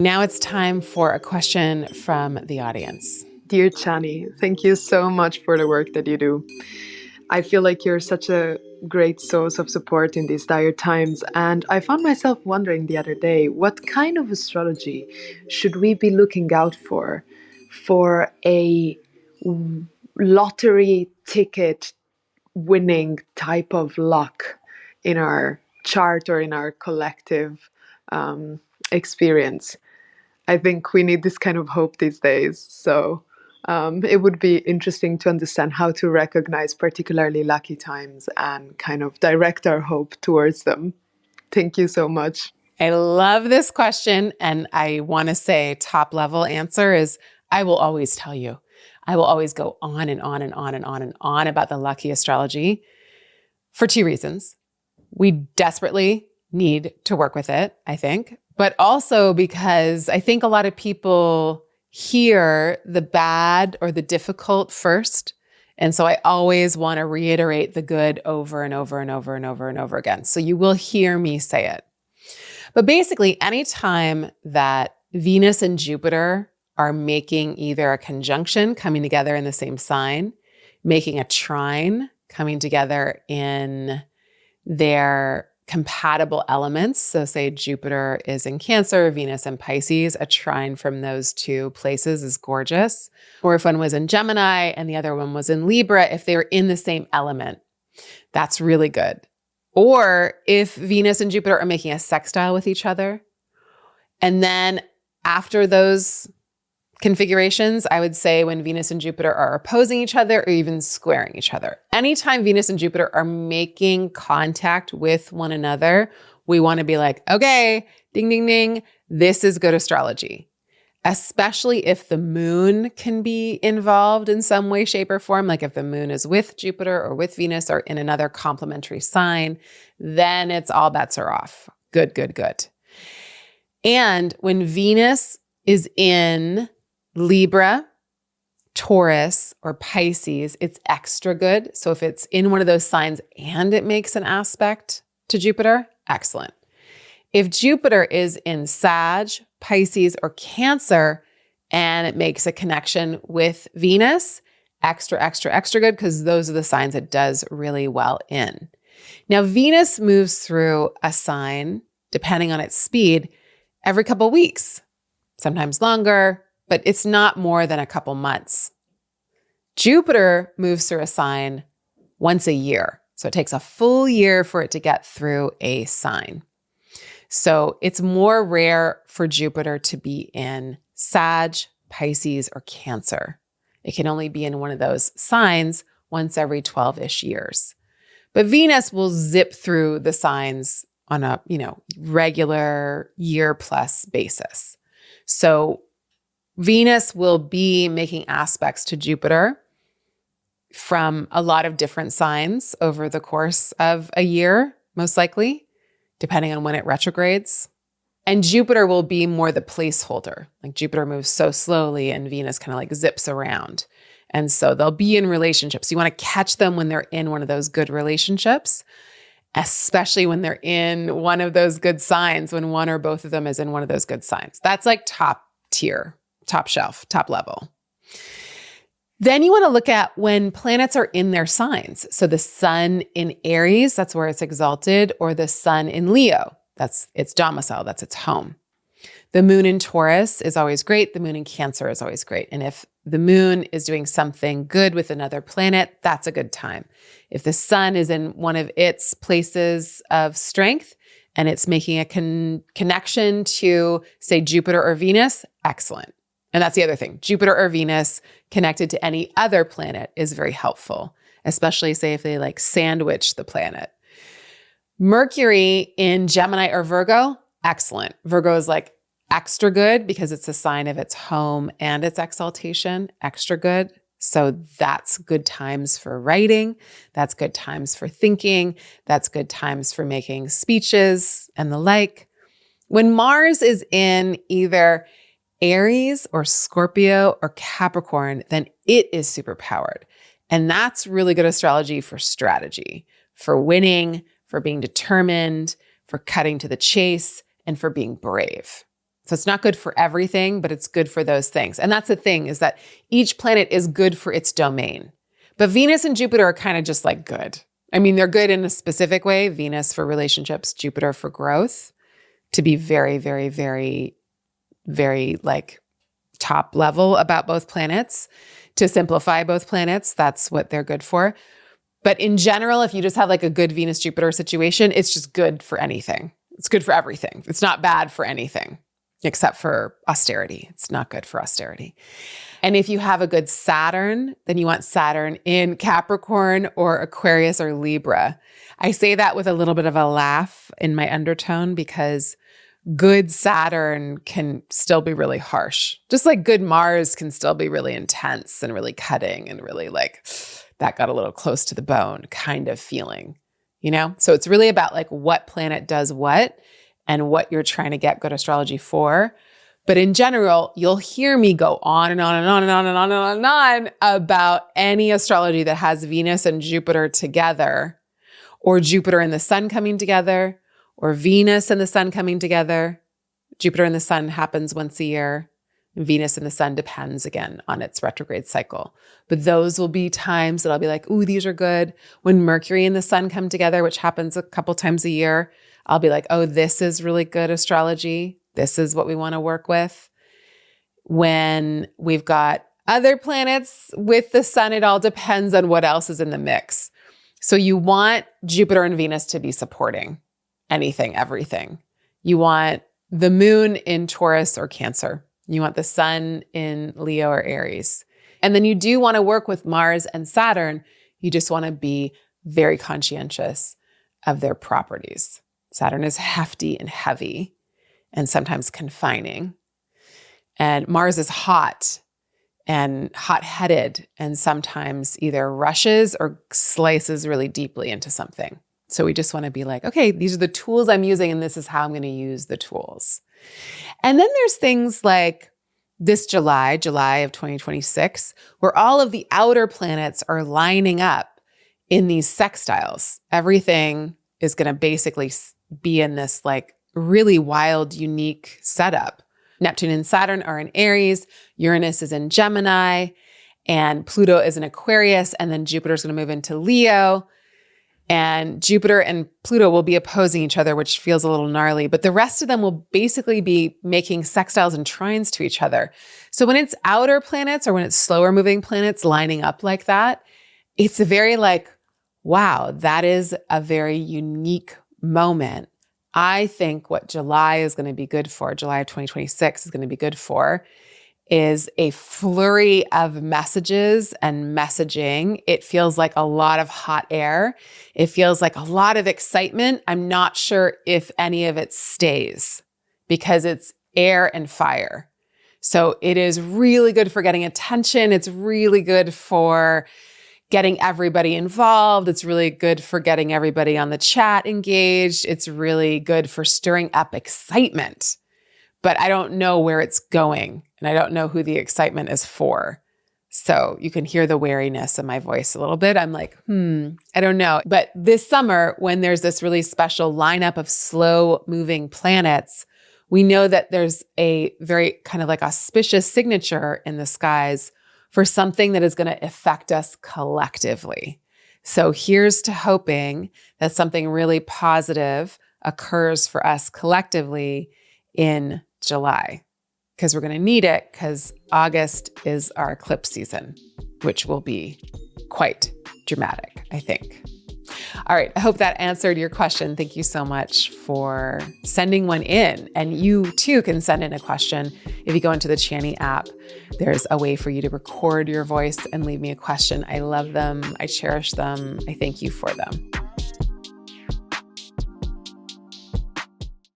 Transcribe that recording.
Now it's time for a question from the audience. Dear Chani, thank you so much for the work that you do. I feel like you're such a great source of support in these dire times, and I found myself wondering the other day, what kind of astrology should we be looking out for a lottery ticket winning type of luck in our chart or in our collective experience? I think we need this kind of hope these days. So it would be interesting to understand how to recognize particularly lucky times and kind of direct our hope towards them. Thank you so much. I love this question. And I want to say top level answer is I will always tell you. I will always go on and on and on and on and on about the lucky astrology for two reasons. We desperately need to work with it, I think, but also because I think a lot of people hear the bad or the difficult first. And so I always want to reiterate the good over and over and over and over and over again. So you will hear me say it. But basically, anytime that Venus and Jupiter are making either a conjunction, coming together in the same sign, making a trine, coming together in their compatible elements. So say Jupiter is in Cancer, Venus in Pisces, a trine from those two places is gorgeous. Or if one was in Gemini and the other one was in Libra, if they were in the same element, that's really good. Or if Venus and Jupiter are making a sextile with each other, and then after those configurations, I would say when Venus and Jupiter are opposing each other or even squaring each other. Anytime Venus and Jupiter are making contact with one another, we want to be like, okay, ding, ding, ding, this is good astrology. Especially if the moon can be involved in some way, shape, or form, like if the moon is with Jupiter or with Venus or in another complementary sign, then it's all bets are off. Good, good, good. And when Venus is in Libra, Taurus, or Pisces, it's extra good. So if it's in one of those signs and it makes an aspect to Jupiter, excellent. If Jupiter is in Sag, Pisces, or Cancer, and it makes a connection with Venus, extra, extra, extra good, because those are the signs it does really well in. Now, Venus moves through a sign, depending on its speed, every couple weeks, sometimes longer, but it's not more than a couple months. Jupiter moves through a sign once a year. So it takes a full year for it to get through a sign. So it's more rare for Jupiter to be in Sag, Pisces, or Cancer. It can only be in one of those signs once every 12-ish years. But Venus will zip through the signs on a, regular year-plus basis. So Venus will be making aspects to Jupiter from a lot of different signs over the course of a year, most likely, depending on when it retrogrades. And Jupiter will be more the placeholder. Like Jupiter moves so slowly and Venus kind of like zips around. And so they'll be in relationships. You want to catch them when they're in one of those good relationships, especially when they're in one of those good signs, when one or both of them is in one of those good signs. That's like top tier, top shelf, top level. Then you want to look at when planets are in their signs. So the sun in Aries, that's where it's exalted, or the sun in Leo, that's its domicile, that's its home. The moon in Taurus is always great. The moon in Cancer is always great. And if the moon is doing something good with another planet, that's a good time. If the sun is in one of its places of strength and it's making a connection to, say, Jupiter or Venus, excellent. And that's the other thing. Jupiter or Venus connected to any other planet is very helpful, especially say if they like sandwich the planet. Mercury in Gemini or Virgo, excellent. Virgo is like extra good because it's a sign of its home and its exaltation, extra good. So that's good times for writing. That's good times for thinking. That's good times for making speeches and the like. When Mars is in either Aries or Scorpio or Capricorn, then it is super powered. And that's really good astrology for strategy, for winning, for being determined, for cutting to the chase, and for being brave. So it's not good for everything, but it's good for those things. And that's the thing, is that each planet is good for its domain. But Venus and Jupiter are kind of just like good. I mean, they're good in a specific way. Venus for relationships, Jupiter for growth, to be very, very, very, very like top level about both planets, to simplify both planets. That's what they're good for. But in general, if you just have like a good Venus-Jupiter situation, it's just good for anything. It's good for everything. It's not bad for anything except for austerity. It's not good for austerity. And if you have a good Saturn, then you want Saturn in Capricorn or Aquarius or Libra. I say that with a little bit of a laugh in my undertone because good Saturn can still be really harsh. Just like good Mars can still be really intense and really cutting and really like, that got a little close to the bone kind of feeling, you know? So it's really about like what planet does what and what you're trying to get good astrology for. But in general, you'll hear me go on and on and on and on and on and on and on about any astrology that has Venus and Jupiter together, or Jupiter and the Sun coming together, or Venus and the Sun coming together. Jupiter and the Sun happens once a year. Venus and the Sun depends again on its retrograde cycle. But those will be times that I'll be like, ooh, these are good. When Mercury and the Sun come together, which happens a couple times a year, I'll be like, oh, this is really good astrology. This is what we want to work with. When we've got other planets with the Sun, it all depends on what else is in the mix. So you want Jupiter and Venus to be supporting anything, everything. You want the moon in Taurus or Cancer. You want the Sun in Leo or Aries. And then you do want to work with Mars and Saturn. You just want to be very conscientious of their properties. Saturn is hefty and heavy and sometimes confining. And Mars is hot and hot-headed and sometimes either rushes or slices really deeply into something. So we just want to be like, okay, these are the tools I'm using and this is how I'm going to use the tools. And then there's things like this July of 2026, where all of the outer planets are lining up in these sextiles. Everything is going to basically be in this like really wild, unique setup. Neptune and Saturn are in Aries, Uranus is in Gemini, and Pluto is in Aquarius, and then Jupiter's going to move into Leo. And Jupiter and Pluto will be opposing each other, which feels a little gnarly, but the rest of them will basically be making sextiles and trines to each other. So when it's outer planets or when it's slower moving planets lining up like that, it's a very like, wow, that is a very unique moment. I think what July is going to be good for, July of 2026 is going to be good for, is a flurry of messages and messaging. It feels like a lot of hot air. It feels like a lot of excitement. I'm not sure if any of it stays because it's air and fire. So it is really good for getting attention. It's really good for getting everybody involved. It's really good for getting everybody on the chat engaged. It's really good for stirring up excitement. But I don't know where it's going, and I don't know who the excitement is for. So you can hear the wariness in my voice a little bit. I'm like, I don't know. But this summer, when there's this really special lineup of slow-moving planets, we know that there's a very kind of like auspicious signature in the skies for something that is going to affect us collectively. So here's to hoping that something really positive occurs for us collectively in July, because we're going to need it, because August is our eclipse season, which will be quite dramatic, I think. All right. I hope that answered your question. Thank you so much for sending one in. And you too can send in a question. If you go into the Chani app, there's a way for you to record your voice and leave me a question. I love them. I cherish them. I thank you for them.